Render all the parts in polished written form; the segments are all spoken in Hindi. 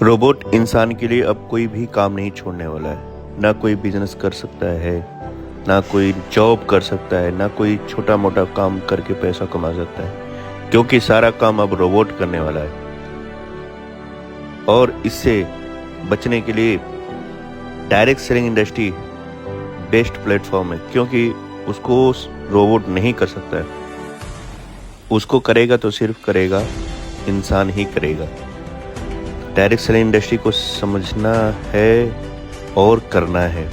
रोबोट इंसान के लिए अब कोई भी काम नहीं छोड़ने वाला है। ना कोई बिजनेस कर सकता है, ना कोई जॉब कर सकता है, ना कोई छोटा मोटा काम करके पैसा कमा सकता है, क्योंकि सारा काम अब रोबोट करने वाला है। और इससे बचने के लिए direct selling industry best platform है, क्योंकि उसको रोबोट नहीं कर सकता है। उसको करेगा तो सिर्फ करेगा इंसान ही करेगा। डायरेक्ट सेलिंग इंडस्ट्री को समझना है और करना है,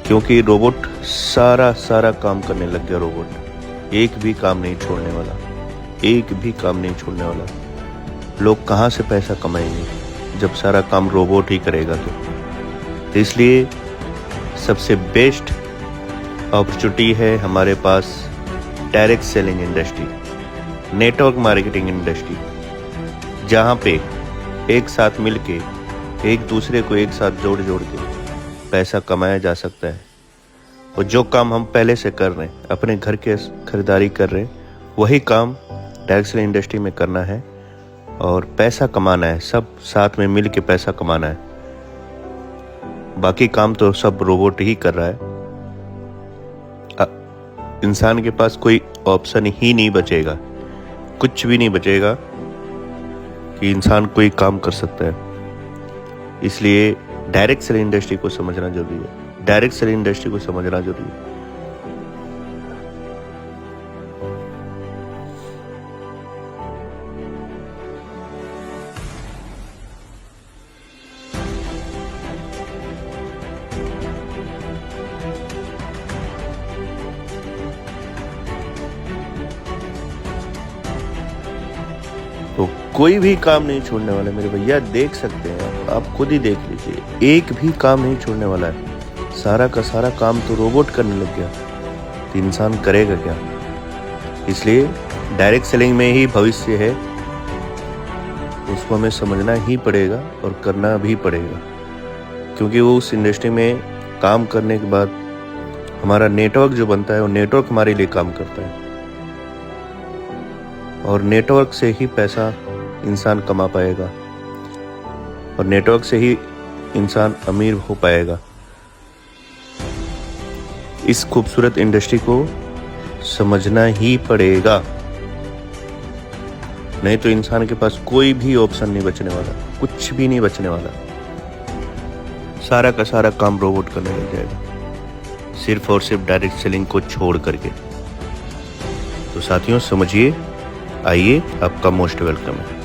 क्योंकि रोबोट सारा काम करने लग गया। रोबोट एक भी काम नहीं छोड़ने वाला, एक भी काम नहीं छोड़ने वाला। लोग कहाँ से पैसा कमाएंगे जब सारा काम रोबोट ही करेगा? तो इसलिए सबसे बेस्ट अपॉर्चुनिटी है हमारे पास direct selling industry, network marketing industry, जहाँ पे एक साथ मिलके एक दूसरे को एक साथ जोड़ के पैसा कमाया जा सकता है। और जो काम हम पहले से कर रहे हैं, अपने घर के खरीदारी कर रहे हैं, वही काम डायरेक्ट सेलिंग इंडस्ट्री में करना है और पैसा कमाना है। सब साथ में मिल के पैसा कमाना है। बाकी काम तो सब रोबोट ही कर रहा है। इंसान के पास कोई ऑप्शन ही नहीं बचेगा, कुछ भी नहीं बचेगा कि इंसान कोई काम कर सकता है। इसलिए डायरेक्ट सेलिंग इंडस्ट्री को समझना जरूरी है। डायरेक्ट सेलिंग इंडस्ट्री को समझना जरूरी है। तो कोई भी काम नहीं छोड़ने वाला मेरे भैया, देख सकते हैं आप खुद ही देख लीजिए। एक भी काम नहीं छोड़ने वाला है। सारा का सारा काम तो रोबोट करने लग गया, तो इंसान करेगा क्या? इसलिए डायरेक्ट सेलिंग में ही भविष्य है। उसको हमें समझना ही पड़ेगा और करना भी पड़ेगा, क्योंकि वो उस इंडस्ट्री में काम करने के बाद हमारा नेटवर्क जो बनता है, वो नेटवर्क हमारे लिए काम करता है। और नेटवर्क से ही पैसा इंसान कमा पाएगा, और नेटवर्क से ही इंसान अमीर हो पाएगा। इस खूबसूरत इंडस्ट्री को समझना ही पड़ेगा, नहीं तो इंसान के पास कोई भी ऑप्शन नहीं बचने वाला, कुछ भी नहीं बचने वाला। सारा का सारा काम रोबोट करने लग जाएगा, सिर्फ और सिर्फ डायरेक्ट सेलिंग को छोड़ करके। तो साथियों समझिए, आइए, आपका मोस्ट वेलकम है।